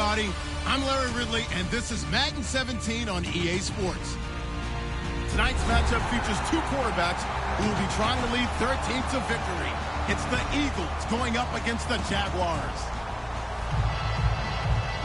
everybody. I'm Larry Ridley, and this is Madden 17 on EA Sports. Tonight's matchup features two quarterbacks who will be trying to lead their team to victory. It's the Eagles going up against the Jaguars.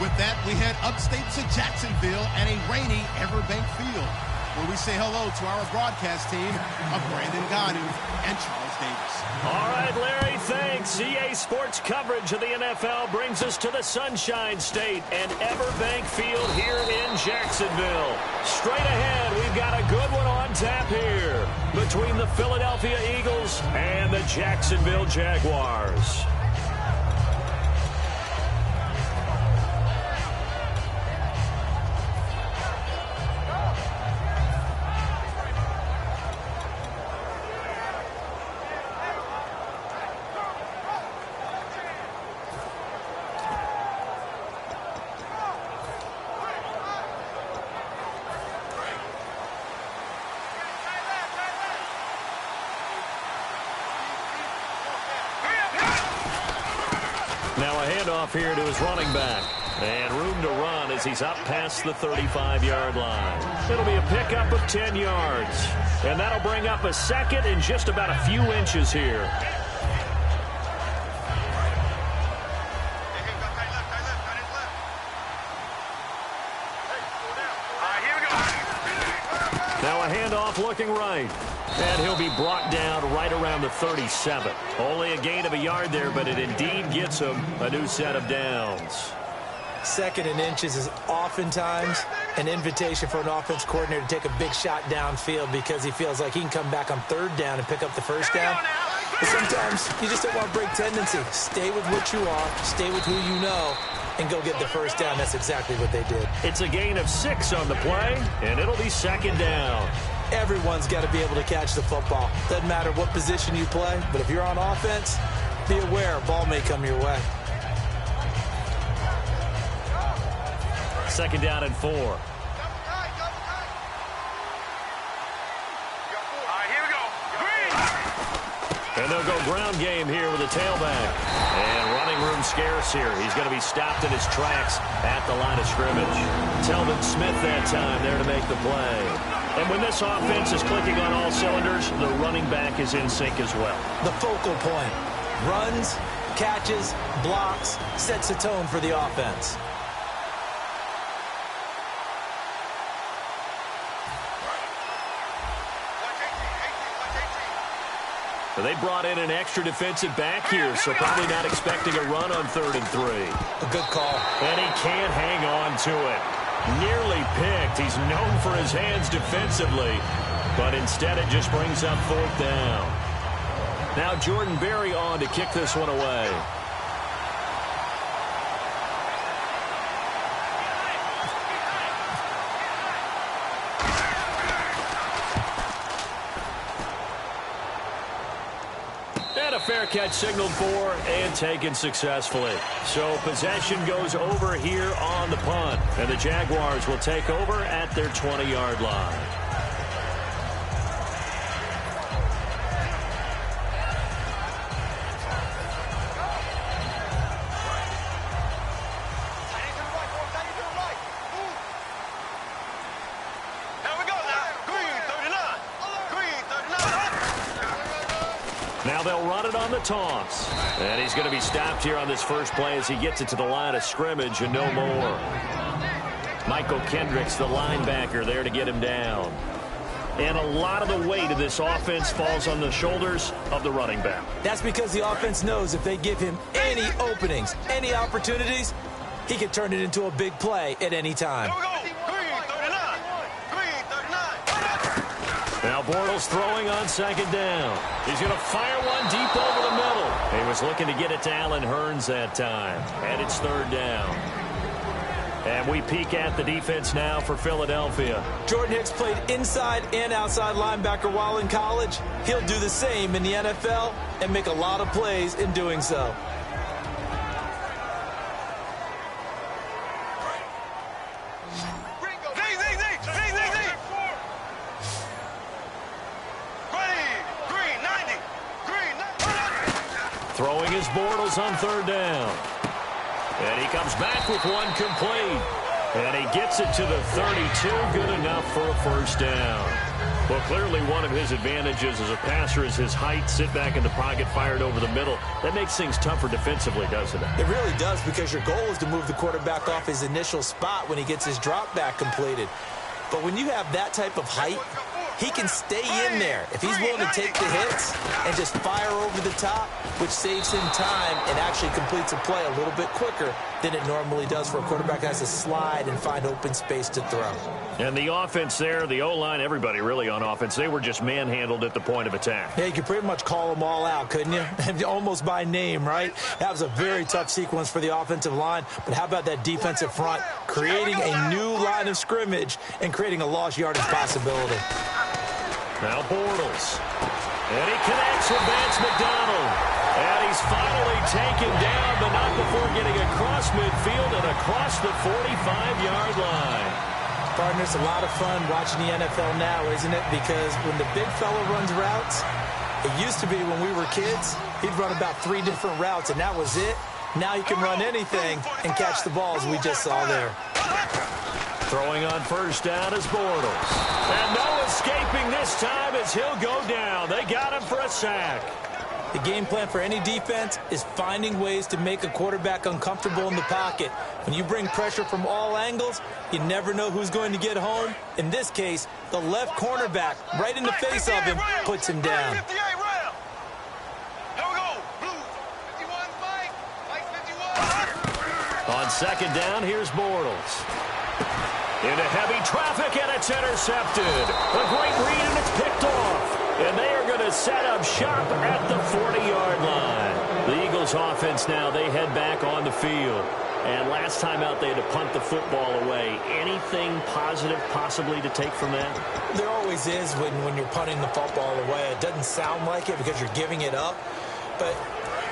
With that, we head upstate to Jacksonville and a rainy Everbank Field, where we say hello to our broadcast team of Brandon Ganu and Charles Davis. All right, Larry, thanks. EA Sports coverage of the NFL brings us to the Sunshine State and Everbank Field here in Jacksonville. Straight ahead, we've got a good one on tap here between the Philadelphia Eagles and the Jacksonville Jaguars. Off here to his running back, and room to run as he's up past the 35-yard line. It'll be a pickup of 10 yards, and that'll bring up a second in just about a few inches here. Now a handoff looking right. And he'll be brought down right around the 37. Only a gain of a yard there, but it indeed gets him a new set of downs. Second and inches is oftentimes an invitation for an offense coordinator to take a big shot downfield because he feels like he can come back on third down and pick up the first down. But sometimes you just don't want to break tendency. Stay with what you are, stay with who you know, and go get the first down. That's exactly what they did. It's a gain of 6 on the play, and it'll be second down. Everyone's got to be able to catch the football. Doesn't matter what position you play, but if you're on offense, be aware a ball may come your way. Second down and 4. And they'll go ground game here with a tailback. And running room scarce here. He's going to be stopped in his tracks at the line of scrimmage. Telvin Smith that time there to make the play. And when this offense is clicking on all cylinders, the running back is in sync as well. The focal point. Runs, catches, blocks, sets the tone for the offense. They brought in an extra defensive back here, so probably not expecting a run on 3rd and 3. A good call. And he can't hang on to it. Nearly picked. He's known for his hands defensively, but instead it just brings up 4th down. Now Jordan Berry on to kick this one away. And a fair catch signaled for and taken successfully. So possession goes over here on the punt. And the Jaguars will take over at their 20-yard line. Now they'll run it on the toss. And he's going to be stopped here on this first play as he gets it to the line of scrimmage and no more. Michael Kendricks, the linebacker, there to get him down. And a lot of the weight of this offense falls on the shoulders of the running back. That's because the offense knows if they give him any openings, any opportunities, he can turn it into a big play at any time. Now Bortles throwing on 2nd down. He's going to fire one deep over the middle. He was looking to get it to Allen Hurns that time. And it's 3rd down. And we peek at the defense now for Philadelphia. Jordan Hicks played inside and outside linebacker while in college. He'll do the same in the NFL and make a lot of plays in doing so. Throwing his Bortles on 3rd down. And he comes back with one complete. And he gets it to the 32. Good enough for a first down. Well, clearly one of his advantages as a passer is his height. Sit back in the pocket, fired over the middle. That makes things tougher defensively, doesn't it? It really does, because your goal is to move the quarterback off his initial spot when he gets his drop back completed. But when you have that type of height, he can stay in there if he's willing to take the hits and just fire over the top, which saves him time and actually completes a play a little bit quicker than it normally does for a quarterback that has to slide and find open space to throw. And the offense there, the O-line, everybody really on offense, they were just manhandled at the point of attack. Yeah, you could pretty much call them all out, couldn't you? Almost by name, right? That was a very tough sequence for the offensive line. But how about that defensive front creating a new line of scrimmage and creating a lost yardage possibility? Now Bortles. And he connects with Vance McDonald. And he's finally taken down, but not before getting across midfield and across the 45-yard line. Partner, it's a lot of fun watching the NFL now, isn't it? Because when the big fella runs routes, it used to be when we were kids, he'd run about 3 different routes, and that was it. Now he can run anything and catch the balls we just saw there. Throwing on first down is Bortles. And no escaping this time as he'll go down. They got him for a sack. The game plan for any defense is finding ways to make a quarterback uncomfortable in the pocket. When you bring pressure from all angles, you never know who's going to get home. In this case, the left cornerback, right in the face of him, puts him down. On second down, here's Bortles. Into heavy traffic, and it's intercepted. A great read, and it's picked off. And they are going to set up shop at the 40-yard line. The Eagles offense now, they head back on the field. And last time out, they had to punt the football away. Anything positive possibly to take from that? There always is when you're punting the football away. It doesn't sound like it because you're giving it up. But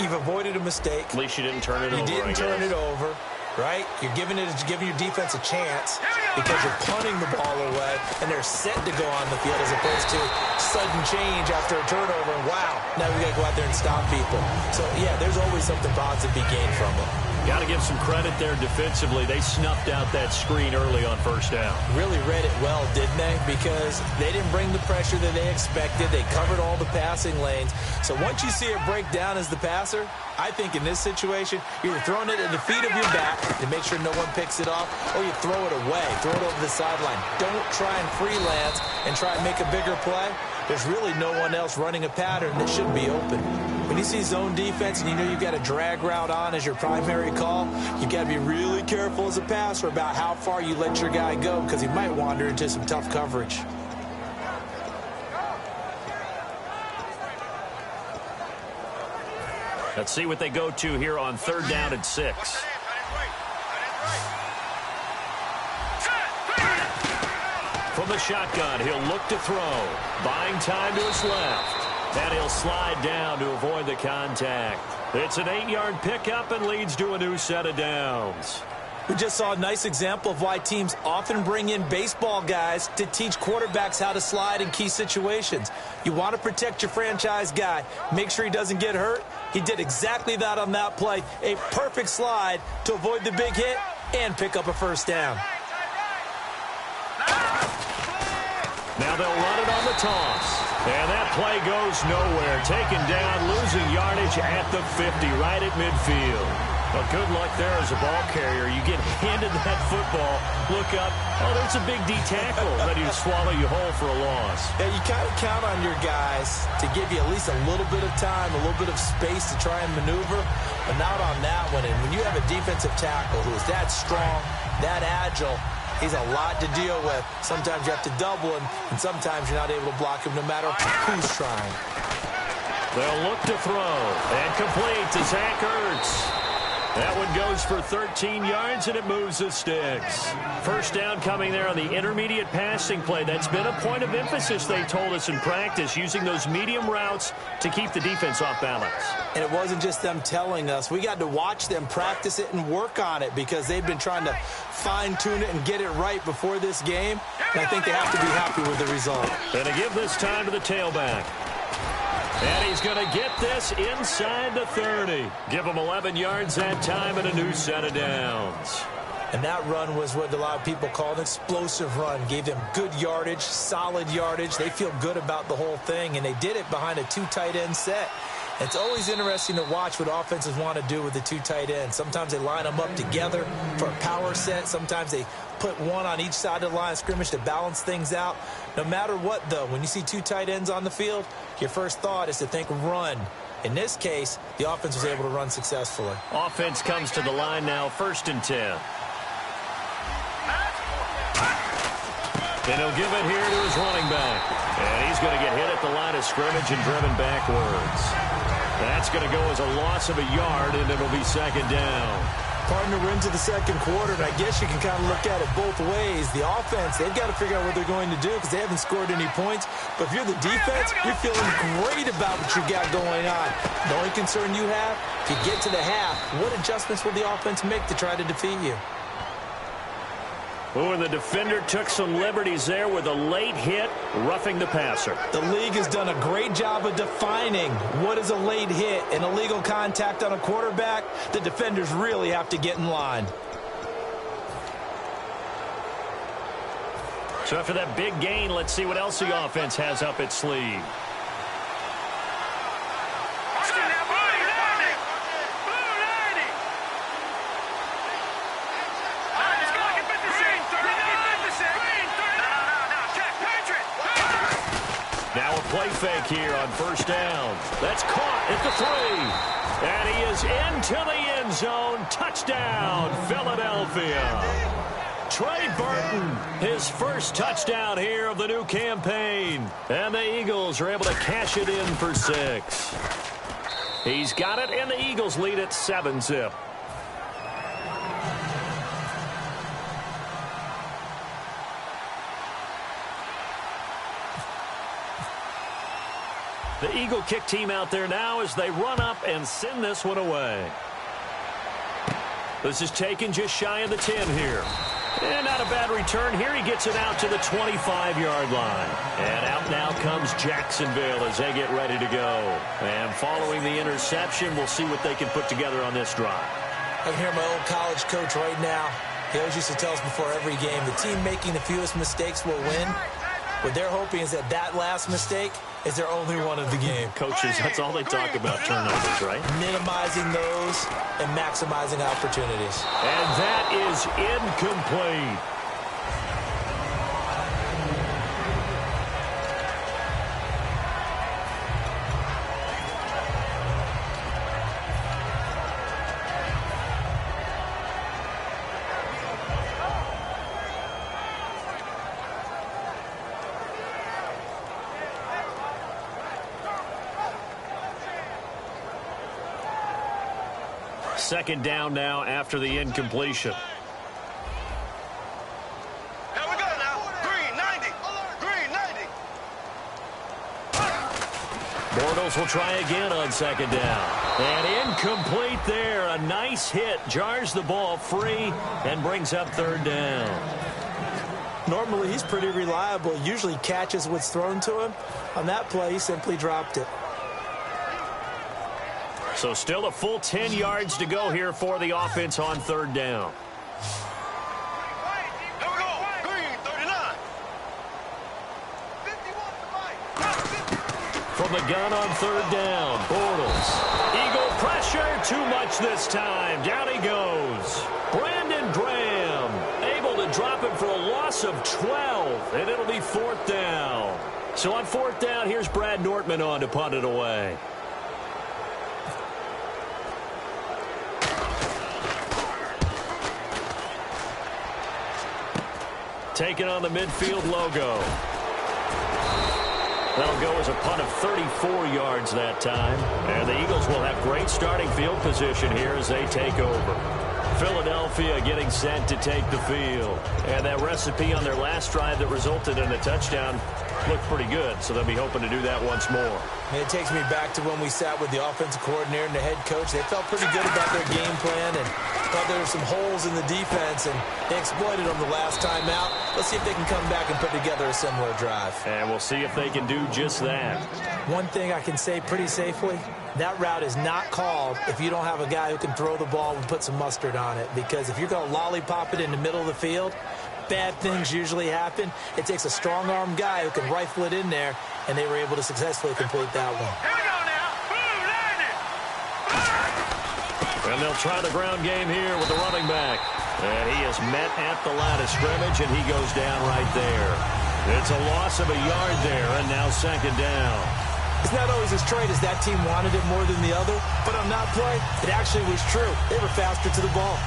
you've avoided a mistake. At least you didn't turn it over. You didn't turn it over. Right? You're giving your defense a chance because you're punting the ball away, and they're set to go on the field as opposed to sudden change after a turnover. And wow, now we got to go out there and stop people. So, yeah, there's always something positive to be gained from it. Got to give some credit there defensively. They snuffed out that screen early on first down. Really read it well, didn't they? Because they didn't bring the pressure that they expected. They covered all the passing lanes. So once you see it break down as the passer, I think in this situation, you're throwing it at the feet of your back to make sure no one picks it off, or you throw it away, throw it over the sideline. Don't try and freelance and try and make a bigger play. There's really no one else running a pattern that should be open. When you see zone defense and you know you've got a drag route on as your primary call, you've got to be really careful as a passer about how far you let your guy go because he might wander into some tough coverage. Let's see what they go to here on third down and 6. From the shotgun, he'll look to throw. Buying time to his left. And he'll slide down to avoid the contact. It's an 8-yard pickup and leads to a new set of downs. We just saw a nice example of why teams often bring in baseball guys to teach quarterbacks how to slide in key situations. You want to protect your franchise guy. Make sure he doesn't get hurt. He did exactly that on that play. A perfect slide to avoid the big hit and pick up a first down. Now they'll run it on the toss. And that play goes nowhere. Taken down, losing yardage at the 50, right at midfield. Well, good luck there as a ball carrier. You get handed that football, look up, oh, there's a big D tackle ready to swallow you whole for a loss. Yeah, you kind of count on your guys to give you at least a little bit of time, a little bit of space to try and maneuver, but not on that one. And when you have a defensive tackle who is that strong, that agile, he's a lot to deal with. Sometimes you have to double him, and sometimes you're not able to block him no matter who's trying. They'll look to throw, and complete to Zach Ertz. That one goes for 13 yards, and it moves the sticks. First down coming there on the intermediate passing play. That's been a point of emphasis, they told us in practice, using those medium routes to keep the defense off balance. And it wasn't just them telling us. We got to watch them practice it and work on it because they've been trying to fine-tune it and get it right before this game. And I think they have to be happy with the result. And to give this time to the tailback. And he's going to get this inside the 30. Give him 11 yards that time and a new set of downs. And that run was what a lot of people call an explosive run. Gave them good yardage, solid yardage. They feel good about the whole thing, and they did it behind a 2 tight end set. It's always interesting to watch what offenses want to do with the 2 tight ends. Sometimes they line them up together for a power set. Sometimes they put one on each side of the line of scrimmage to balance things out. No matter what, though, when you see 2 tight ends on the field, your first thought is to think run. In this case, the offense was able to run successfully. Offense comes to the line now, 1st and 10. And he'll give it here to his running back. And he's going to get hit at the line of scrimmage and driven backwards. That's going to go as a loss of a yard, and it'll be 2nd down. Partner, we're into the 2nd quarter, and I guess you can kind of look at it both ways. The offense, they've got to figure out what they're going to do because they haven't scored any points. But if you're the defense, you're feeling great about what you got going on. The only concern you have, if you get to the half, what adjustments will the offense make to try to defeat you? Oh, and the defender took some liberties there with a late hit, roughing the passer. The league has done a great job of defining what is a late hit and illegal contact on a quarterback. The defenders really have to get in line. So after that big gain, let's see what else the offense has up its sleeve. Now a play fake here on 1st down. That's caught at the 3. And he is into the end zone. Touchdown, Philadelphia. Trey Burton, his first touchdown here of the new campaign. And the Eagles are able to cash it in for 6. He's got it, and the Eagles lead at 7-zip. The Eagle kick team out there now as they run up and send this one away. This is taken just shy of the 10 here. And not a bad return here. He gets it out to the 25-yard line. And out now comes Jacksonville as they get ready to go. And following the interception, we'll see what they can put together on this drive. I can hear my old college coach right now. He always used to tell us before every game, the team making the fewest mistakes will win. What they're hoping is that that last mistake is their only one of the game. Coaches, that's all they talk about, turnovers, right? Minimizing those and maximizing opportunities. And that is incomplete. Second down now after the incompletion. Here we go now. Green 90. Green 90. Bortles will try again on second down. And incomplete there. A nice hit. Jars the ball free and brings up third down. Normally, he's pretty reliable. Usually catches what's thrown to him. On that play, he simply dropped it. So still a full 10 yards to go here for the offense on third down. Here we go. Green 39. From the gun on third down, Bortles. Eagle pressure, too much this time. Down he goes. Brandon Graham able to drop him for a loss of 12, and it'll be fourth down. So on fourth down, here's Brad Nortman on to punt it away. Taking on the midfield logo. That'll go as a punt of 34 yards that time. And the Eagles will have great starting field position here as they take over. Philadelphia getting set to take the field. And that recipe on their last drive that resulted in a touchdown looked pretty good, so they'll be hoping to do that once more. And it takes me back to when we sat with the offensive coordinator and the head coach. They felt pretty good about their game plan, and Well, there were some holes in the defense, and they exploited them the last time out. Let's see if they can come back and put together a similar drive. And we'll see if they can do just that. One thing I can say pretty safely, that route is not called if you don't have a guy who can throw the ball and put some mustard on it. Because if you're going to lollipop it in the middle of the field, bad things usually happen. It takes a strong-arm guy who can rifle it in there, and they were able to successfully complete that one. Here we go now. Boom, And they'll try the ground game here with the running back. And he is met at the line of scrimmage, and he goes down right there. It's a loss of a yard there, and now second down. It's not always as straight as that team wanted it more than the other, but on that play, it actually was true. They were faster to the ball.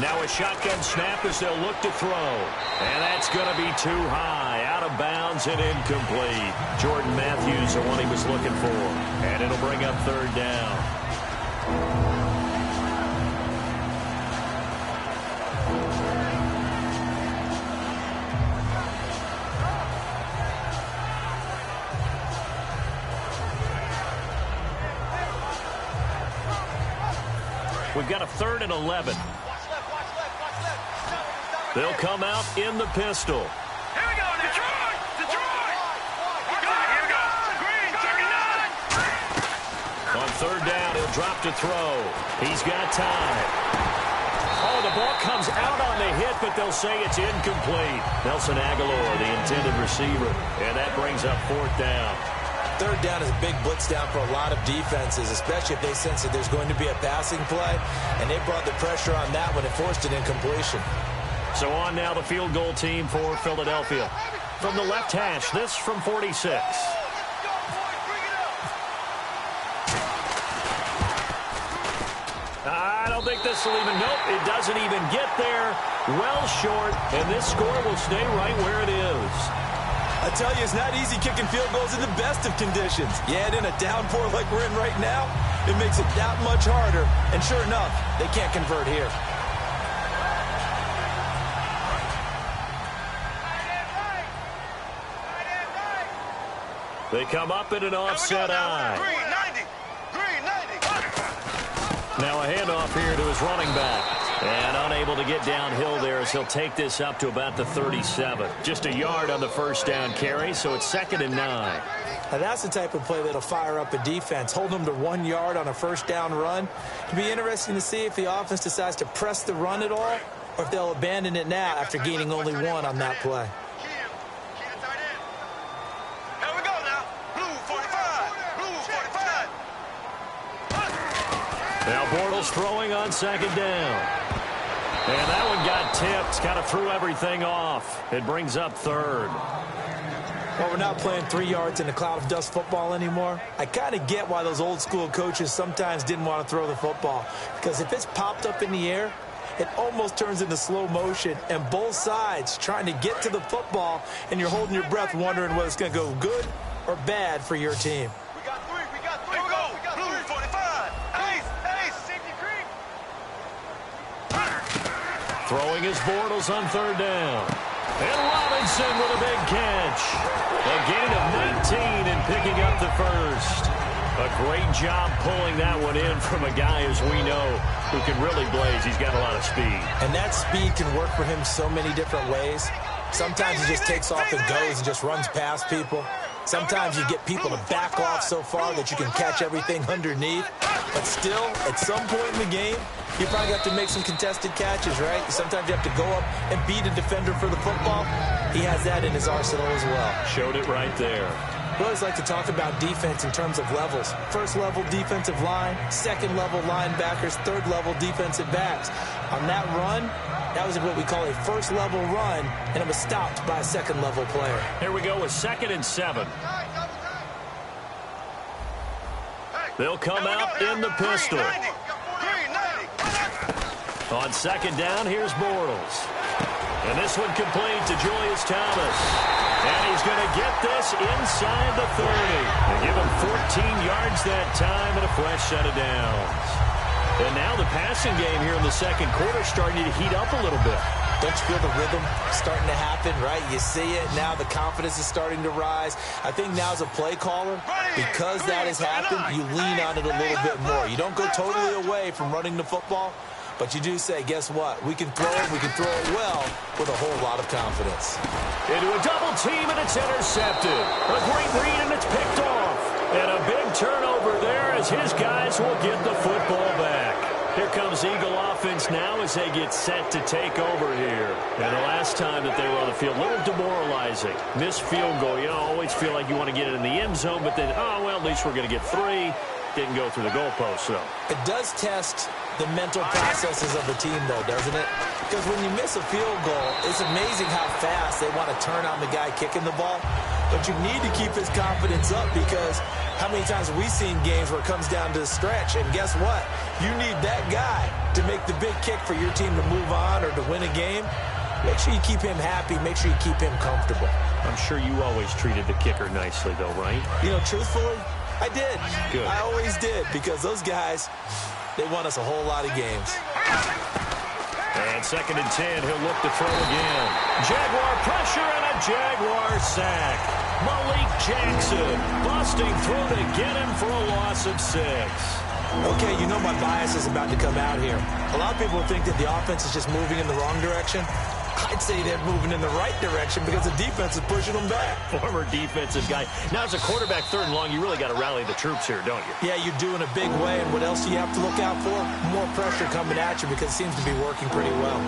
Now a shotgun snap as they'll look to throw. And that's going to be too high. Out of bounds and incomplete. Jordan Matthews, the one he was looking for. And it'll bring up third down. We've got a 3rd and 11. They'll come out in the pistol. Here we go now. Detroit! Detroit! Here we go. Green, 39. On 3rd down, he'll drop to throw. He's got time. Oh, the ball comes out on the hit, but they'll say it's incomplete. Nelson Aguilar, the intended receiver. And that brings up 4th down. 3rd down is a big blitz down for a lot of defenses, especially if they sense that there's going to be a passing play. And they brought the pressure on that when it forced an incompletion. So on now the field goal team for Philadelphia. From the left hash, this from 46. I don't think this will even, nope, it doesn't even get there. Well short, and this score will stay right where it is. I tell you, it's not easy kicking field goals in the best of conditions. You add in a downpour like we're in right now, it makes it that much harder. And sure enough, they can't convert here. They come up in an offset eye. Green, 90. Green, 90. Now a handoff here to his running back. And unable to get downhill there as he'll take this up to about the 37. Just a yard on the first down carry, so it's 2nd and 9. Now that's the type of play that'll fire up a defense. Hold them to 1 yard on a first down run. It'll be interesting to see if the offense decides to press the run at all, or if they'll abandon it now after gaining only 1 on that play. Here we go now. Blue 45. Blue 45. Now Bortles throwing on 2nd down. And that one got tipped, kind of threw everything off. It brings up 3rd. Well, we're not playing 3 yards in a cloud of dust football anymore. I kind of get why those old school coaches sometimes didn't want to throw the football. Because if it's popped up in the air, it almost turns into slow motion. And both sides trying to get to the football, and you're holding your breath wondering whether it's going to go good or bad for your team. We got 3. We got 3. Here we go. Blue 45. Ace. Ace. Safety creek. Throwing his Bortles on 3rd down. And Robinson with a big catch. A gain of 19 and picking up the first. A great job pulling that one in from a guy, as we know, who can really blaze. He's got a lot of speed. And that speed can work for him so many different ways. Sometimes he just takes off and goes and just runs past people. Sometimes you get people to back off so far that you can catch everything underneath. But still, at some point in the game, you probably have to make some contested catches, right? Sometimes you have to go up and beat a defender for the football. He has that in his arsenal as well. Showed it right there. We always like to talk about defense in terms of levels. First level defensive line, second level linebackers, third level defensive backs. On that run, that was what we call a first level run, and it was stopped by a second level player. Here we go with 2nd and 7. They'll come out in the pistol. On 2nd down, here's Bortles. And this one complete to Julius Thomas. And he's going to get this inside the 30. They give him 14 yards that time and a fresh set of downs. And now the passing game here in the second quarter starting to heat up a little bit. Don't you feel the rhythm starting to happen, right? You see it. Now the confidence is starting to rise. I think now as a play caller, because that has happened, you lean on it a little bit more. You don't go totally away from running the football, but you do say, guess what? We can throw it. We can throw it well with a whole lot of confidence. Into a double team, and it's intercepted. A great read, and it's picked off. And a big turnover there as his guys will get the football back. Here comes Eagle offense now as they get set to take over here. And the last time that they were on the field, a little demoralizing. Missed field goal. You know, always feel like you want to get it in the end zone, but then, oh, well, at least we're going to get 3. Didn't go through the goalpost, though. It does test the mental processes of the team, though, doesn't it? Because when you miss a field goal, it's amazing how fast they want to turn on the guy kicking the ball. But you need to keep his confidence up because how many times have we seen games where it comes down to the stretch? And guess what? You need that guy to make the big kick for your team to move on or to win a game. Make sure you keep him happy. Make sure you keep him comfortable. I'm sure you always treated the kicker nicely, though, right? You know, truthfully, I did. Good. I always did because those guys, they won us a whole lot of games. And 2nd and 10, he'll look to throw again. Jaguar pressure and a Jaguar sack. Malik Jackson busting through to get him for a loss of 6. Okay, you know my bias is about to come out here. A lot of people think that the offense is just moving in the wrong direction. I'd say they're moving in the right direction because the defense is pushing them back. Former defensive guy. Now, as a quarterback, 3rd and long, you really got to rally the troops here, don't you? Yeah, you do in a big way. And what else do you have to look out for? More pressure coming at you because it seems to be working pretty well.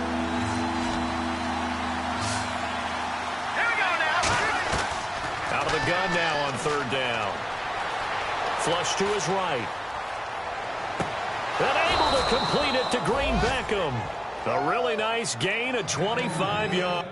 Here we go now. Out of the gun now on 3rd down. Flush to his right. And able to complete it to Green Beckham. A really nice gain of 25 yards.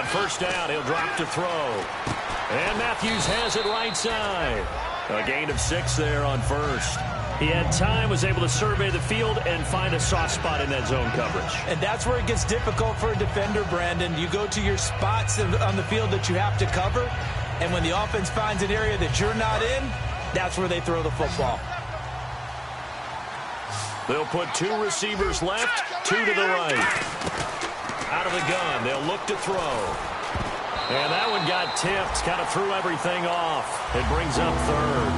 first down, he'll drop to throw. And Matthews has it right side. A gain of 6 there on first. He had time, was able to survey the field and find a soft spot in that zone coverage. And that's where it gets difficult for a defender, Brandon. You go to your spots on the field that you have to cover, and when the offense finds an area that you're not in, that's where they throw the football. They'll put 2 receivers left, 2 to the right. Out of the gun, they'll look to throw. And that one got tipped, kind of threw everything off. It brings up third.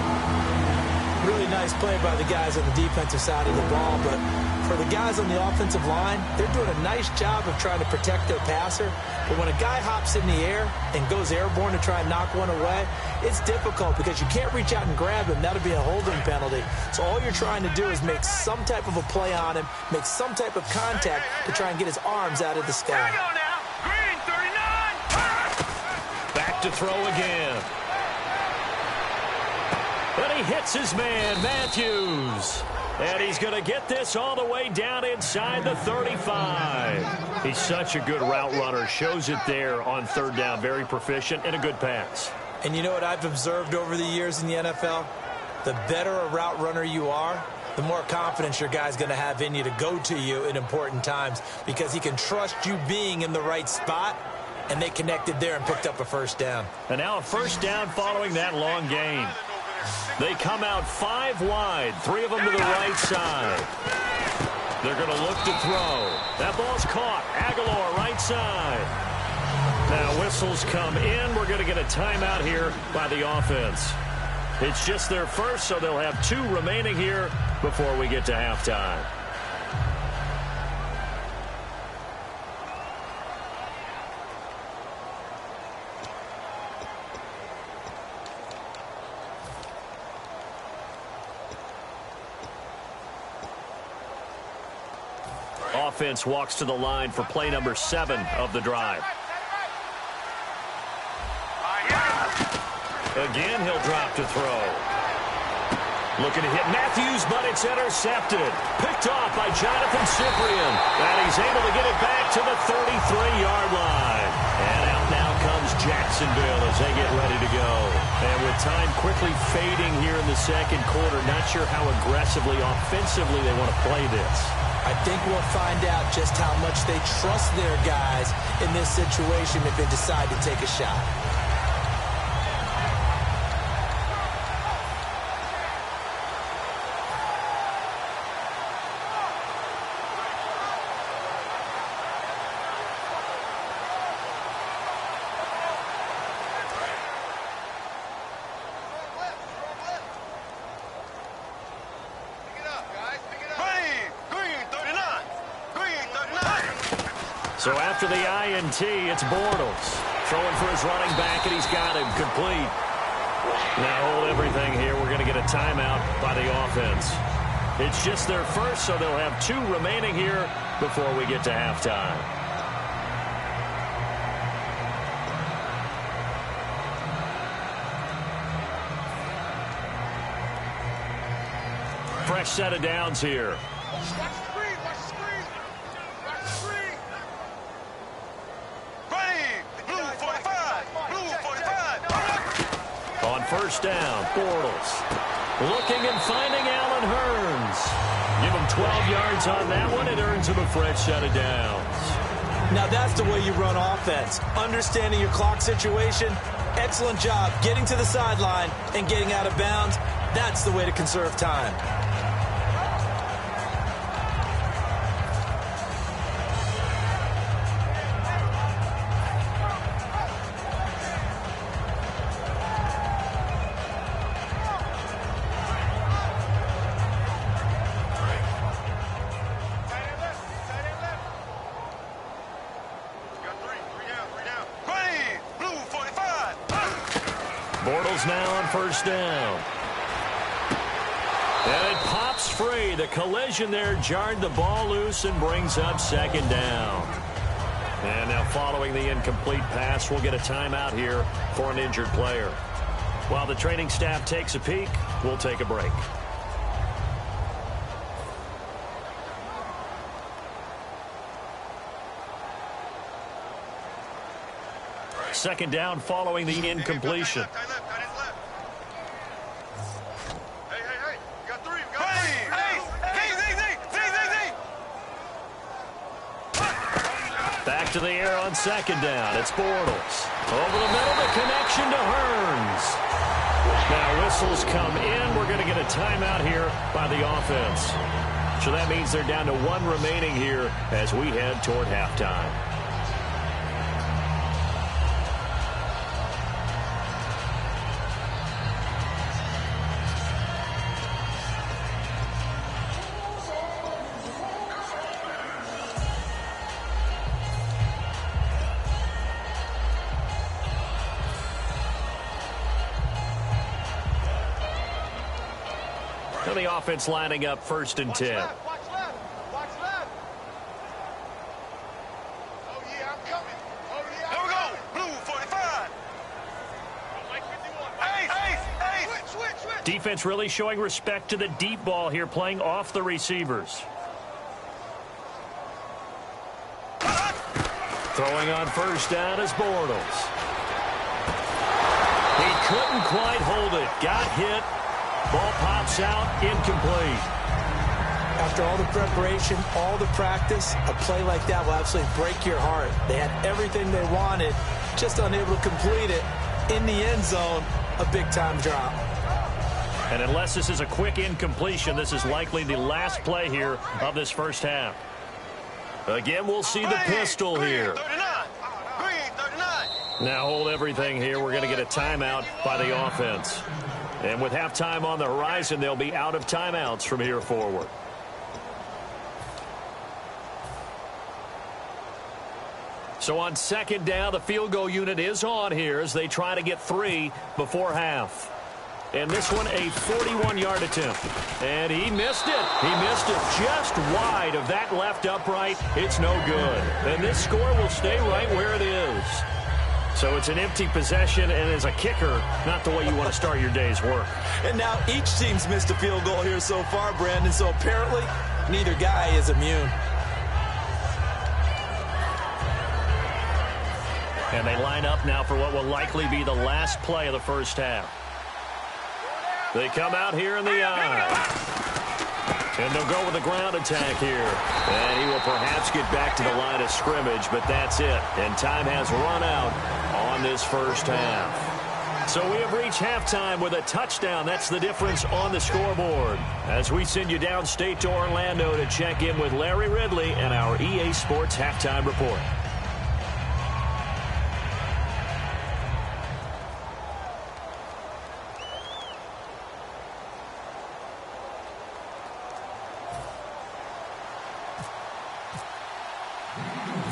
Really nice play by the guys on the defensive side of the ball, but for the guys on the offensive line, they're doing a nice job of trying to protect their passer. But when a guy hops in the air and goes airborne to try and knock one away, it's difficult because you can't reach out and grab him. That'll be a holding penalty. So all you're trying to do is make some type of a play on him, make some type of contact to try and get his arms out of the sky. Green 39. Back to throw again. But he hits his man, Matthews. And he's going to get this all the way down inside the 35. He's such a good route runner. Shows it there on third down. Very proficient and a good pass. And you know what I've observed over the years in the NFL? The better a route runner you are, the more confidence your guy's going to have in you to go to you in important times because he can trust you being in the right spot, and they connected there and picked up a first down. And now a first down following that long gain. They come out 5 wide, 3 of them to the right side. They're going to look to throw. That ball's caught. Aguilar, right side. Now whistles come in. We're going to get a timeout here by the offense. It's just their first, so they'll have 2 remaining here before we get to halftime. Offense walks to the line for play number 7 of the drive. Again, he'll drop to throw. Looking to hit Matthews, but it's intercepted. Picked off by Jonathan Cyprien. And he's able to get it back to the 33-yard line. And out now comes Jacksonville as they get ready to go. And with time quickly fading here in the second quarter, not sure how aggressively, offensively they want to play this. I think we'll find out just how much they trust their guys in this situation if they decide to take a shot. So after the INT, it's Bortles. Throwing for his running back, and he's got him complete. Now hold everything here. We're going to get a timeout by the offense. It's just their first, so they'll have 2 remaining here before we get to halftime. Fresh set of downs here. First down, Bortles. Looking and finding Allen Hurns. Give him 12 yards on that one. It earns him a fresh set of downs. Now that's the way you run offense. Understanding your clock situation. Excellent job getting to the sideline and getting out of bounds. That's the way to conserve time. Bortles now on first down. And it pops free. The collision there jarred the ball loose and brings up second down. And now following the incomplete pass, we'll get a timeout here for an injured player. While the training staff takes a peek, we'll take a break. Second down following the incompletion. Back to the air on second down. It's Bortles. Over the middle, the connection to Hearns. Now whistles come in. We're going to get a timeout here by the offense. So that means they're down to 1 remaining here as we head toward halftime. The offense lining up 1st and 10. Watch left. Oh, yeah, I'm coming. Here we go. Blue 45. Switch. Defense really showing respect to the deep ball here, playing off the receivers. Throwing on 1st down is Bortles. He couldn't quite hold it. Got hit. Ball pops out, incomplete. After all the preparation, all the practice, a play like that will absolutely break your heart. They had everything they wanted, just unable to complete it. In the end zone, a big-time drop. And unless this is a quick incompletion, this is likely the last play here of this first half. Again, we'll see the pistol here. Now hold everything here. We're going to get a timeout by the offense. And with halftime on the horizon, they'll be out of timeouts from here forward. So on second down, the field goal unit is on here as they try to get 3 before half. And this one, a 41-yard attempt. And he missed it. He missed it just wide of that left upright. It's no good. And this score will stay right where it is. So it's an empty possession, and as a kicker, not the way you want to start your day's work. And now each team's missed a field goal here so far, Brandon, so apparently neither guy is immune. And they line up now for what will likely be the last play of the first half. They come out here in the eye. And they'll go with the ground attack here. And he will perhaps get back to the line of scrimmage, but that's it. And time has run out on this first half. So we have reached halftime with a touchdown. That's the difference on the scoreboard. As we send you downstate to Orlando to check in with Larry Ridley and our EA Sports Halftime Report.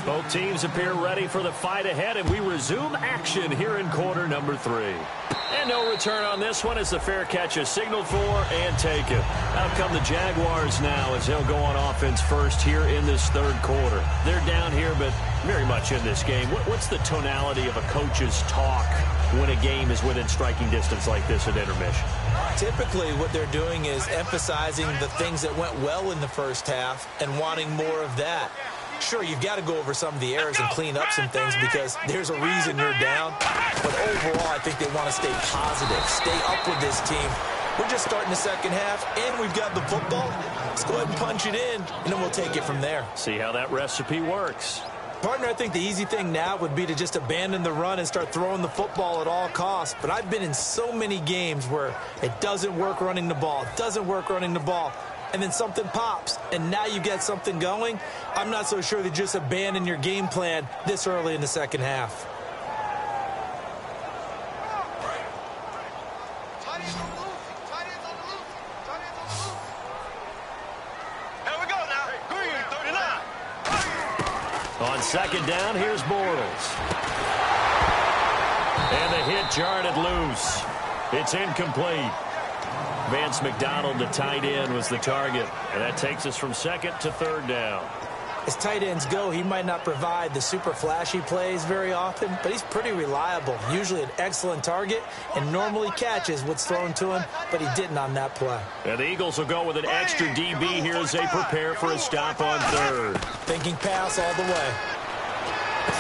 Both teams appear ready for the fight ahead, and we resume action here in quarter number 3. And no return on this one as the fair catch is signaled for and taken. Out come the Jaguars now as they'll go on offense first here in this third quarter. They're down here, but very much in this game. What's the tonality of a coach's talk when a game is within striking distance like this at intermission? Typically, what they're doing is emphasizing the things that went well in the first half and wanting more of that. Sure, you've got to go over some of the errors and clean up some things because there's a reason you're down. But overall, I think they want to stay positive, stay up with this team. We're just starting the second half, and we've got the football. Let's go ahead and punch it in, and then we'll take it from there. See how that recipe works. Partner, I think the easy thing now would be to just abandon the run and start throwing the football at all costs. But I've been in so many games where it doesn't work running the ball, and then something pops, and now you get something going. I'm not so sure that just abandon your game plan this early in the second half. Here we go now. Green 39. On second down, here's Bortles. And the hit jarred it loose. It's incomplete. Vance McDonald, the tight end, was the target. And that takes us from second to third down. As tight ends go, he might not provide the super flashy plays very often, but he's pretty reliable. Usually an excellent target and normally catches what's thrown to him, but he didn't on that play. And the Eagles will go with an extra DB here as they prepare for a stop on third. Thinking pass all the way.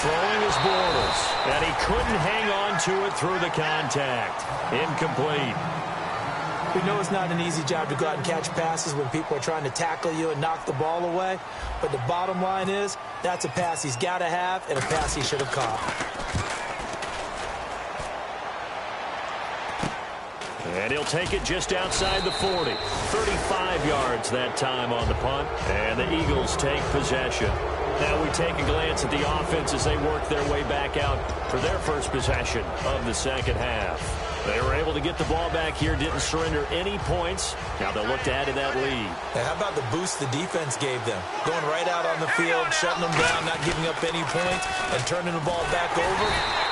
Throwing is Bortles, and he couldn't hang on to it through the contact. Incomplete. We know it's not an easy job to go out and catch passes when people are trying to tackle you and knock the ball away, but the bottom line is that's a pass he's got to have and a pass he should have caught. And he'll take it just outside the 40. 35 yards that time on the punt, and the Eagles take possession. Now we take a glance at the offense as they work their way back out for their first possession of the second half. They were able to get the ball back here, didn't surrender any points. Now they'll look to add to that lead. Now how about the boost the defense gave them? Going right out on the field, shutting them down, not giving up any points, and turning the ball back over.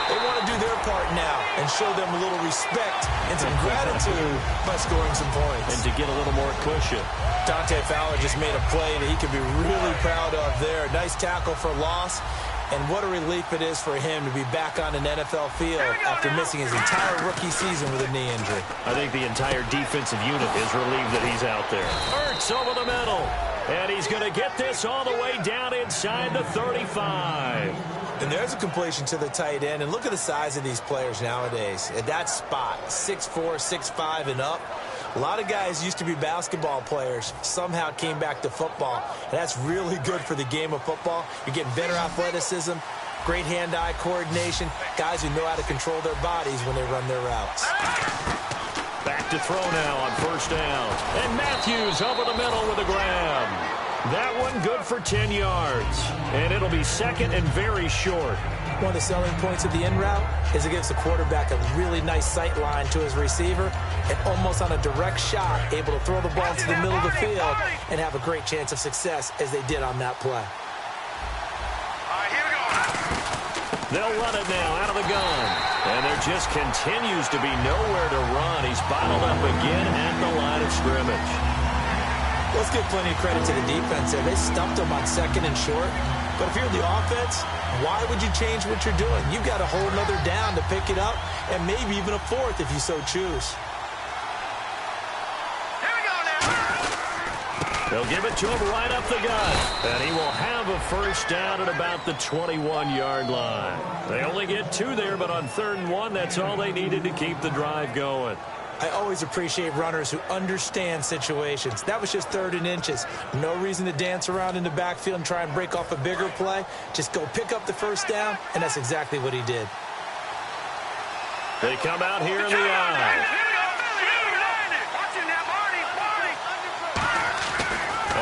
They want to do their part now and show them a little respect and some gratitude by scoring some points. And to get a little more cushion. Dante Fowler just made a play that he can be really proud of there. Nice tackle for loss. And what a relief it is for him to be back on an NFL field after missing his entire rookie season with a knee injury. I think the entire defensive unit is relieved that he's out there. Ertz over the middle. And he's going to get this all the way down inside the 35. And there's a completion to the tight end. And look at the size of these players nowadays. At that spot, 6'4", 6'5", and up. A lot of guys used to be basketball players, somehow came back to football. And that's really good for the game of football. You're getting better athleticism, great hand-eye coordination, guys who know how to control their bodies when they run their routes. Back to throw now on first down. And Matthews over the middle with a grab. That one good for 10 yards. And it'll be second and very short. One of the selling points of the in route is it gives the quarterback a really nice sight line to his receiver and almost on a direct shot able to throw the ball to the middle of the field and have a great chance of success as they did on that play. All right, here we go. They'll run it now out of the gun. And there just continues to be nowhere to run. He's bottled up again at the line of scrimmage. Let's give plenty of credit to the defense there. They stumped him on second and short. But if you're the offense, why would you change what you're doing? You've got a whole nother down to pick it up, and maybe even a fourth if you so choose. Here we go now. They'll give it to him right up the gut. And he will have a first down at about the 21-yard line. They only get 2 there, but on 3rd and 1, that's all they needed to keep the drive going. I always appreciate runners who understand situations. That was just 3rd and inches. No reason to dance around in the backfield and try and break off a bigger play. Just go pick up the first down, and that's exactly what he did. They come out here in the eye.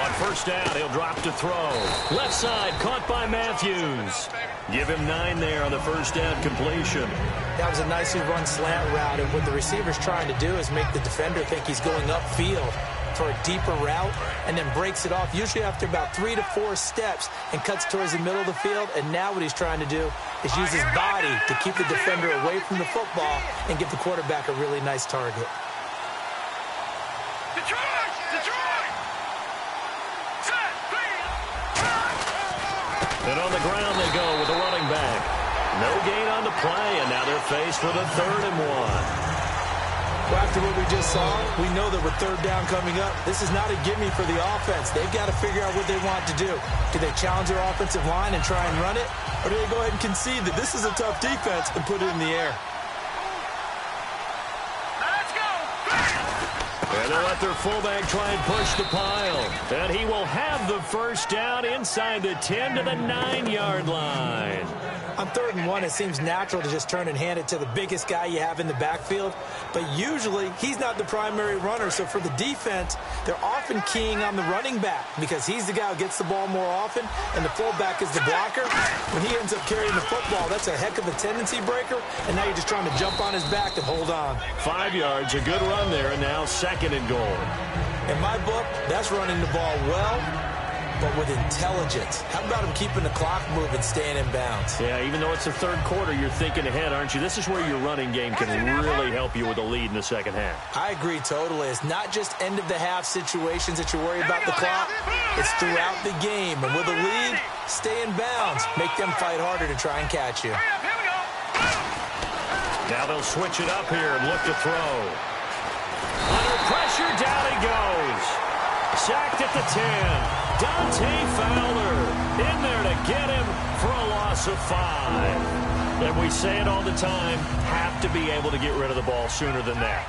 On first down, he'll drop to throw. Left side, caught by Matthews. Give him 9 there on the first down completion. That was a nicely run slant route, and what the receiver's trying to do is make the defender think he's going upfield for a deeper route and then breaks it off, usually after about 3 to 4 steps, and cuts towards the middle of the field. And now what he's trying to do is use his body to keep the defender away from the football and give the quarterback a really nice target. Detroit! Detroit! Set! And on the ground they go with the running back. No gain on the play, and now they're faced with a 3rd and 1. Well, after what we just saw, we know that with 3rd down coming up, this is not a gimme for the offense. They've got to figure out what they want to do. Do they challenge their offensive line and try and run it? Or do they go ahead and concede that this is a tough defense and put it in the air? Let's go! And they'll let their fullback try and push the pile. And he will have the first down inside the 10 to the 9-yard line. On 3rd and 1, it seems natural to just turn and hand it to the biggest guy you have in the backfield. But usually, he's not the primary runner. So for the defense, they're often keying on the running back because he's the guy who gets the ball more often, and the fullback is the blocker. When he ends up carrying the football, that's a heck of a tendency breaker, and now you're just trying to jump on his back and hold on. 5 yards, a good run there, and now 2nd and goal. In my book, that's running the ball well, but with intelligence. How about him keeping the clock moving, staying in bounds? Yeah, even though it's the 3rd quarter, you're thinking ahead, aren't you? This is where your running game can really help you with a lead in the second half. I agree totally. It's not just end-of-the-half situations that you worry about the clock. It's throughout the game. And with a lead, stay in bounds. Make them fight harder to try and catch you. Here we go! Now they'll switch it up here and look to throw. Under pressure, down he goes. Sacked at the 10. Dante Fowler in there to get him for a loss loss of 5. And we say it all the time, have to be able to get rid of the ball sooner than that.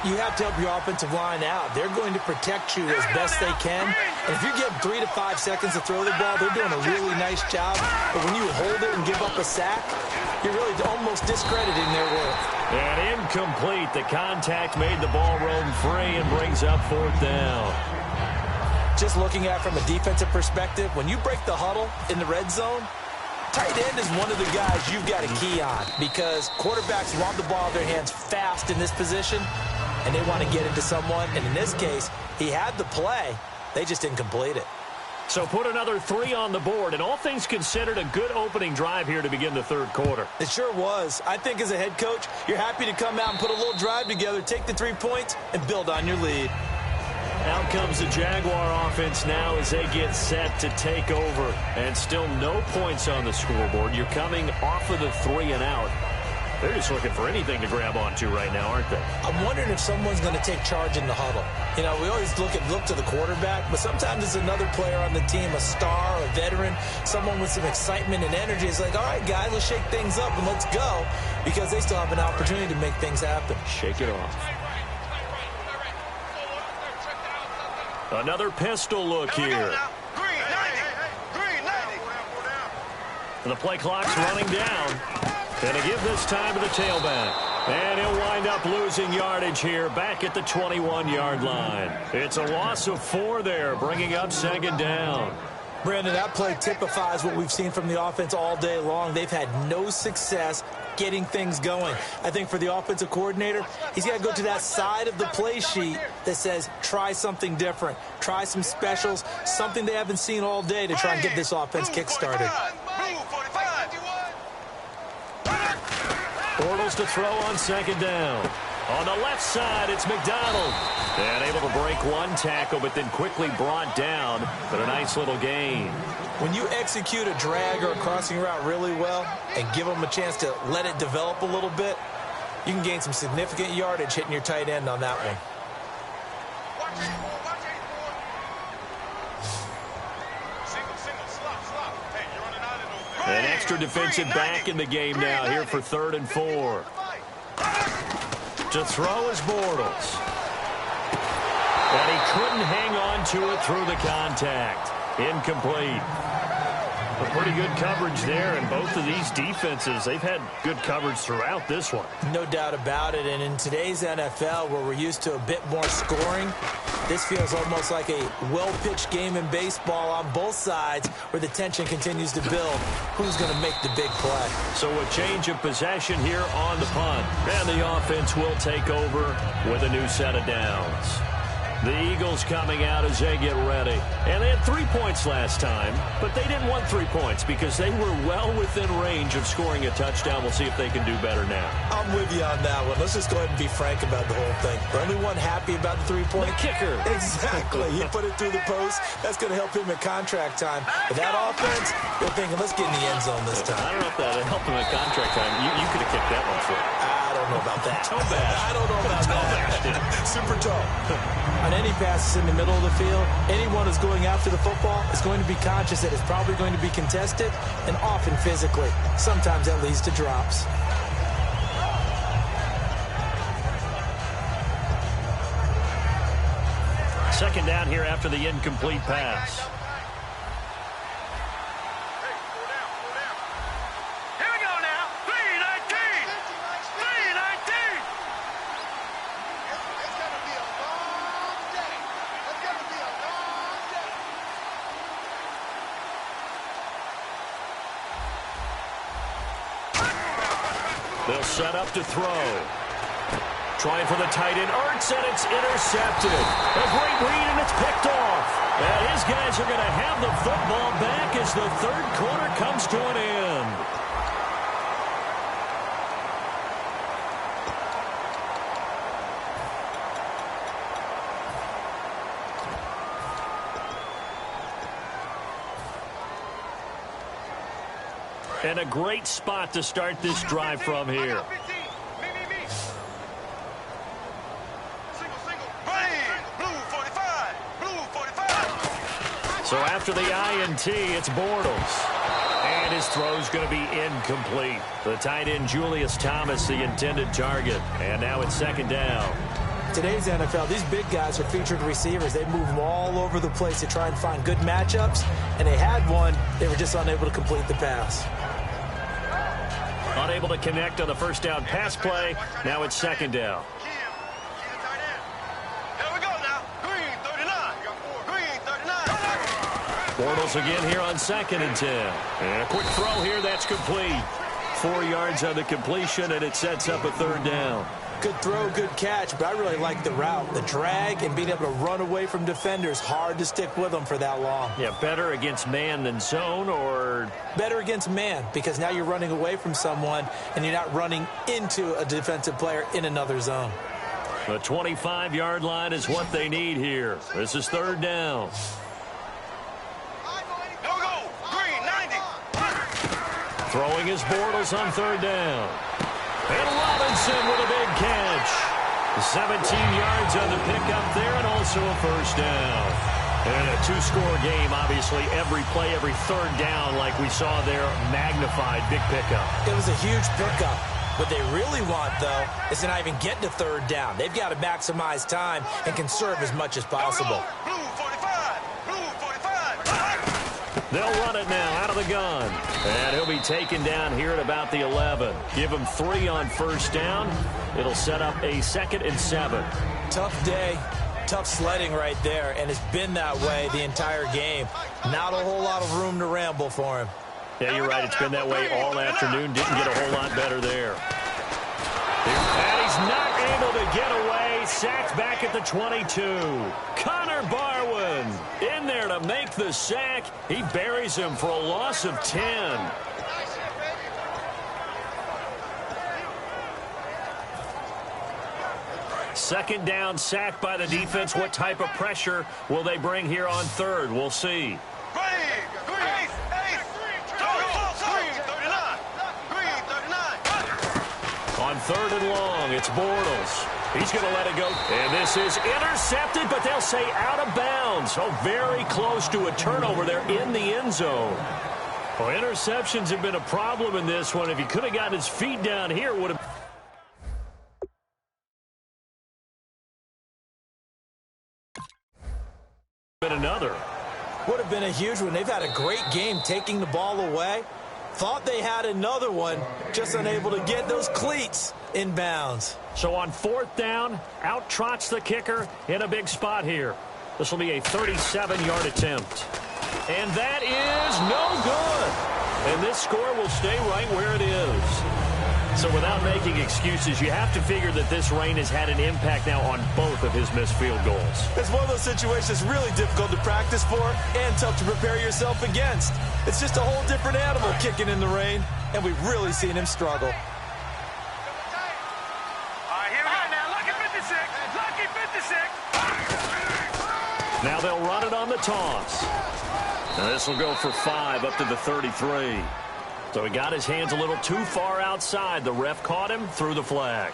You have to help your offensive line out. They're going to protect you as best they can. And if you give 3 to 5 seconds to throw the ball, they're doing a really nice job. But when you hold it and give up a sack, you're really almost discrediting their work. And incomplete. The contact made the ball roam free and brings up 4th down. Just looking at it from a defensive perspective, when you break the huddle in the red zone, tight end is one of the guys you've got to key on because quarterbacks want the ball in their hands fast in this position, and they want to get into someone. And in this case, he had the play. They just didn't complete it. So put another 3 on the board, and all things considered, a good opening drive here to begin the 3rd quarter. It sure was. I think as a head coach, you're happy to come out and put a little drive together, take the 3 points, and build on your lead. Out comes the Jaguar offense now as they get set to take over. And still no points on the scoreboard. You're coming off of the 3 and out. They're just looking for anything to grab onto right now, aren't they? I'm wondering if someone's going to take charge in the huddle. You know, we always look to the quarterback, but sometimes it's another player on the team, a star, a veteran, someone with some excitement and energy. It's like, all right, guys, let's shake things up and let's go, because they still have an opportunity to make things happen. Shake it off. Another pistol look here. The play clock's running down. Gonna give this time to the tailback. And he'll wind up losing yardage here back at the 21-yard line. It's a loss of 4 there, bringing up 2nd down. Brandon, that play typifies what we've seen from the offense all day long. They've had no success getting things going. I think for the offensive coordinator, he's got to go to that side of the play sheet that says try something different, try some specials, something they haven't seen all day to try and get this offense kick-started. Bortles to throw on 2nd down. On the left side, it's McDonald. And able to break 1 tackle, but then quickly brought down. But a nice little gain. When you execute a drag or a crossing route really well and give them a chance to let it develop a little bit, you can gain some significant yardage hitting your tight end on that one. An extra defensive back in the game now here for 3rd and 4. To throw is Bortles. And he couldn't hang on to it through the contact. Incomplete. But pretty good coverage there, and both of these defenses, they've had good coverage throughout this one. No doubt about it, and in today's NFL, where we're used to a bit more scoring, this feels almost like a well-pitched game in baseball on both sides where the tension continues to build. Who's going to make the big play? So a change of possession here on the punt, and the offense will take over with a new set of downs. The Eagles coming out as they get ready. And they had 3 points last time, but they didn't want 3 points because they were well within range of scoring a touchdown. We'll see if they can do better now. I'm with you on that one. Let's just go ahead and be frank about the whole thing. The only one happy about the 3-point? The kicker. Exactly. He put it through the post. That's going to help him at contract time. But that offense, they're thinking, let's get in the end zone this time. I don't know if that helped him at contract time. You could have kicked that one through. I don't know about that. Toe bash. I don't know about that. Super tall. On any passes in the middle of the field, anyone who's going after the football is going to be conscious that it's probably going to be contested and often physically. Sometimes that leads to drops. Second down here after the incomplete pass. They'll set up to throw. Trying for the tight end, Ertz, and it's intercepted. A great read, and it's picked off. And his guys are going to have the football back as the 3rd quarter comes to an end. And a great spot to start this drive from here. So after the INT, it's Bortles. And his throw's going to be incomplete. The tight end, Julius Thomas, the intended target. And now it's second down. Today's NFL, these big guys are featured receivers. They move them all over the place to try and find good matchups. And they had one. They were just unable to complete the pass. Unable to connect on the first down pass play. Now it's second down. Bortles again here on 2nd and 10. And a quick throw here, that's complete. 4 yards on the completion, and it sets up a third down. Good throw, good catch, but I really like the route. The drag and being able to run away from defenders, hard to stick with them for that long. Yeah, better against man than zone, or? Better against man, because now you're running away from someone, and you're not running into a defensive player in another zone. The 25-yard line is what they need here. This is third down. Throwing his Bortles on third down. And Robinson with a big catch. 17 yards on the pickup there and also a first down. And a two-score game, obviously, every play, every third down, like we saw there, magnified, big pickup. It was a huge pickup. What they really want, though, is to not even get to third down. They've got to maximize time and conserve as much as possible. They'll run it now out of the gun. And he'll be taken down here at about the 11. Give him 3 on first down. It'll set up a 2nd and 7. Tough day, tough sledding right there, and it's been that way the entire game. Not a whole lot of room to ramble for him. Yeah, you're right. It's been that way all afternoon. Didn't get a whole lot better there. And he's not able to get away. Sacked back at the 22. Connor Barwin in there to make the sack. He buries him for a loss of 10. Second down, sack by the defense. What type of pressure will they bring here on third? We'll see. On third and long, it's Bortles. He's going to let it go. And this is intercepted, but they'll say out of bounds. Oh, very close to a turnover there in the end zone. Well, interceptions have been a problem in this one. If he could have gotten his feet down here, it would have been another. Would have been a huge one. They've had a great game taking the ball away. Thought they had another one, just unable to get those cleats in bounds. So on fourth down, out trots the kicker in a big spot here. This will be a 37-yard attempt. And that is no good. And this score will stay right where it is. So without making excuses, you have to figure that this rain has had an impact now on both of his missed field goals. It's one of those situations really difficult to practice for and tough to prepare yourself against. It's just a whole different animal kicking in the rain, and we've really seen him struggle. Now they'll run it on the toss. Now this will go for 5 up to the 33. So he got his hands a little too far outside. The ref caught him, threw the flag.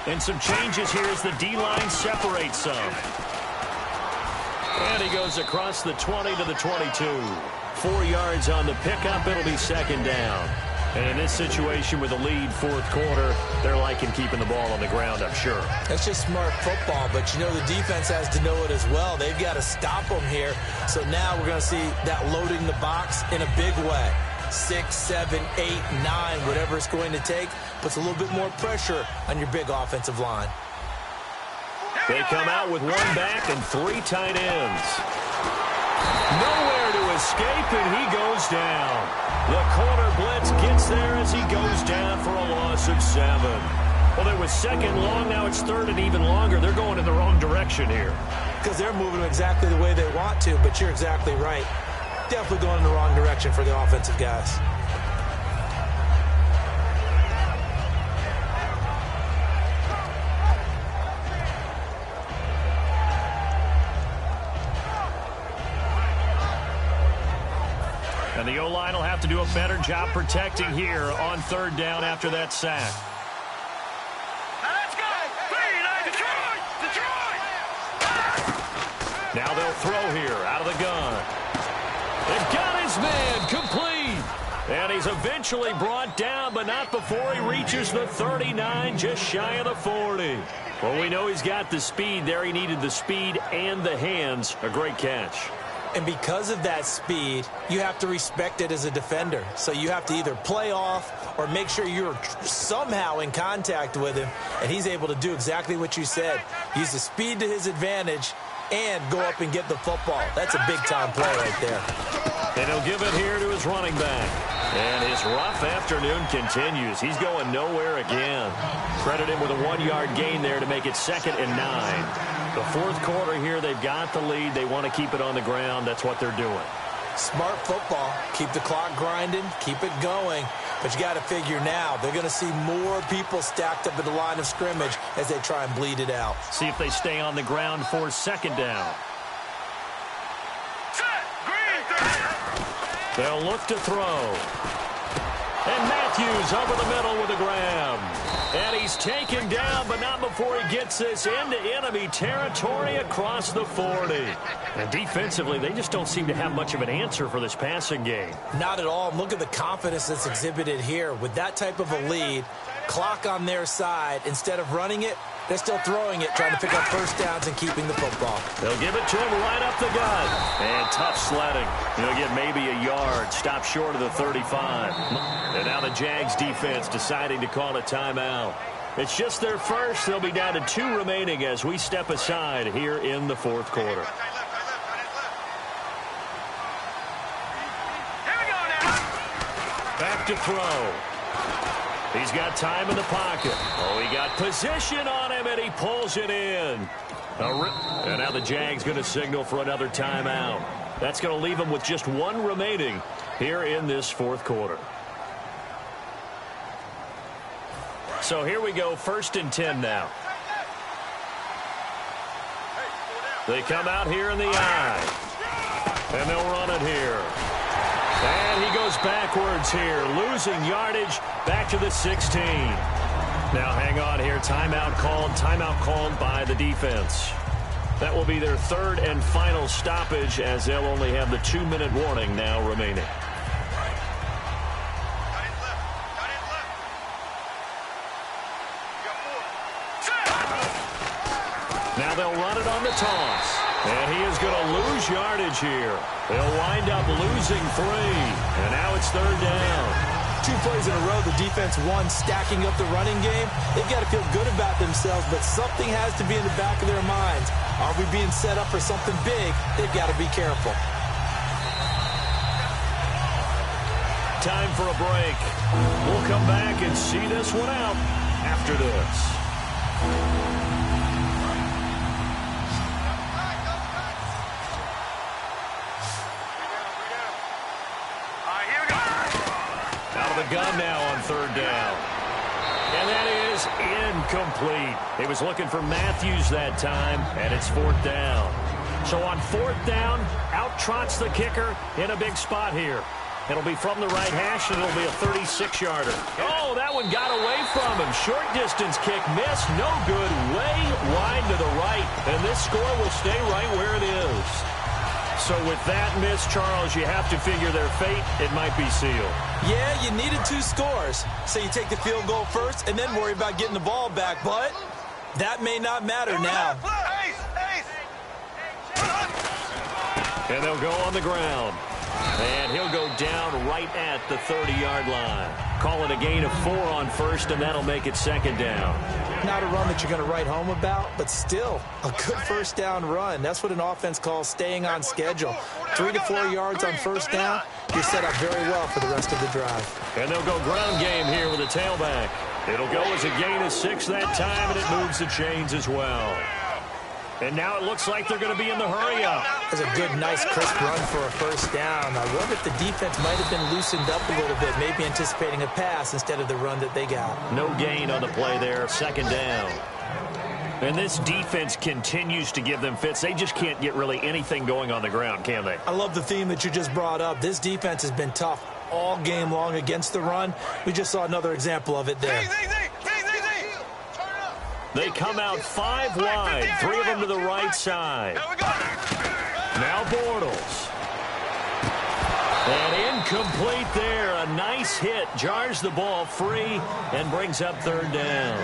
And some changes here as the D-line separates some. And he goes across the 20 to the 22. 4 yards on the pickup. It'll be second down. And in this situation with a lead fourth quarter, they're liking keeping the ball on the ground, I'm sure. That's just smart football, but you know the defense has to know it as well. They've got to stop them here. So now we're going to see that loading the box in a big way. 6, 7, 8, 9, whatever it's going to take, puts a little bit more pressure on your big offensive line. They come out with 1 back and 3 tight ends. Nowhere to escape, and he goes down. The corner blitz gets there as he goes down for a loss of 7. Well, there was second long. Now it's third and even longer. They're going in the wrong direction here. Because they're moving exactly the way they want to, but you're exactly right. Definitely going in the wrong direction for the offensive guys. And the O-line will have to do a better job protecting here on third down after that sack. Let's go! Detroit! Now they'll throw here out of the gun. They've got his man complete. And he's eventually brought down, but not before he reaches the 39, just shy of the 40. Well, we know he's got the speed there. He needed the speed and the hands. A great catch. And because of that speed, you have to respect it as a defender. So you have to either play off or make sure you're somehow in contact with him. And he's able to do exactly what you said. Use the speed to his advantage and go up and get the football. That's a big-time play right there. And he'll give it here to his running back. And his rough afternoon continues. He's going nowhere again. Credit him with a 1-yard gain there to make it 2nd and 9. The fourth quarter here, they've got the lead. They want to keep it on the ground. That's what they're doing. Smart football. Keep the clock grinding. Keep it going. But you got to figure now, they're going to see more people stacked up at the line of scrimmage as they try and bleed it out. See if they stay on the ground for 2nd down. They'll look to throw. And Matthews over the middle with a grab. And he's taken down, but not before he gets this into enemy territory across the 40. And defensively, they just don't seem to have much of an answer for this passing game. Not at all. Look at the confidence that's exhibited here. With that type of a lead, clock on their side, instead of running it, they're still throwing it, trying to pick up first downs and keeping the football. They'll give it to him right up the gut. And tough sledding. He'll get maybe a yard. Stop short of the 35. And now the Jags defense deciding to call a timeout. It's just their first. They'll be down to 2 remaining as we step aside here in the fourth quarter. Back to throw. He's got time in the pocket. Oh, he got position on him, and he pulls it in. And now the Jags going to signal for another timeout. That's going to leave them with just 1 remaining here in this fourth quarter. So here we go, 1st and 10 now. They come out here in the I. And they'll run it here. And he goes backwards here, losing yardage back to the 16. Now hang on here, timeout called by the defense. That will be their 3rd and final stoppage as they'll only have the 2-minute warning now remaining. Now they'll run it on the toss. And he is going to lose yardage here. They'll wind up losing 3. And now it's 3rd down. 2 plays in a row, the defense won, stacking up the running game. They've got to feel good about themselves, but something has to be in the back of their minds. Are we being set up for something big? They've got to be careful. Time for a break. We'll come back and see this one out after this. Gun now on 3rd down. And that is incomplete. He was looking for Matthews that time, and it's 4th down. So on 4th down, out trots the kicker in a big spot here. It'll be from the right hash, and it'll be a 36-yarder. Oh, that one got away from him. Short distance kick missed. No good. Way wide to the right. And this score will stay right where it is. So with that miss, Charles, you have to figure their fate. It might be sealed. Yeah, you needed 2 scores. So you take the field goal first and then worry about getting the ball back. But that may not matter now. And they'll go on the ground. And he'll go down right at the 30-yard line. Call it a gain of 4 on 1st, and that'll make it 2nd down. Not a run that you're going to write home about, but still a good 1st down run. That's what an offense calls staying on schedule. 3 to 4 yards on 1st down, you're set up very well for the rest of the drive. And they'll go ground game here with a tailback. It'll go as a gain of 6 that time, and it moves the chains as well. And now it looks like they're going to be in the hurry-up. That's a good, nice, crisp run for a 1st down. I wonder if the defense might have been loosened up a little bit, maybe anticipating a pass instead of the run that they got. No gain on the play there, 2nd down. And this defense continues to give them fits. They just can't get really anything going on the ground, can they? I love the theme that you just brought up. This defense has been tough all game long against the run. We just saw another example of it there. They come out 5 wide, 3 of them to the right side. Now Bortles. And incomplete there. A nice hit. Jars the ball free and brings up 3rd down.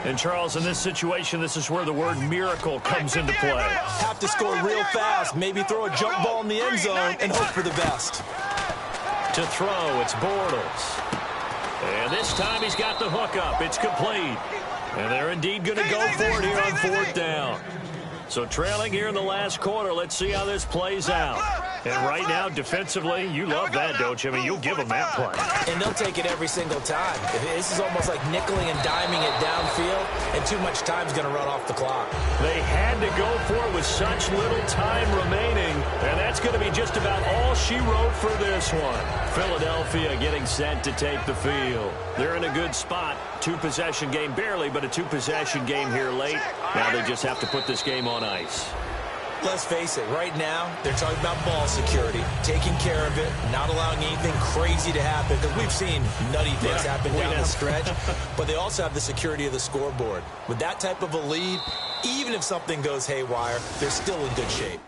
And, Charles, in this situation, this is where the word miracle comes into play. Have to score real fast. Maybe throw a jump ball in the end zone and hope for the best. To throw, it's Bortles. And this time he's got the hook up. It's complete. And they're indeed going to go for it here on 4th down. So trailing here in the last quarter, let's see how this plays out. And right now, defensively, you love that, don't you? I mean, you'll give them that play. And they'll take it every single time. This is almost like nickeling and diming it downfield, and too much time's going to run off the clock. They had to go for it with such little time remaining, and that's going to be just about all she wrote for this one. Philadelphia getting set to take the field. They're in a good spot. 2-possession game, barely, but a 2-possession game here late. Now they just have to put this game on ice. Let's face it, right now, they're talking about ball security, taking care of it, not allowing anything crazy to happen, because we've seen nutty things happen down the stretch, but they also have the security of the scoreboard. With that type of a lead, even if something goes haywire, they're still in good shape.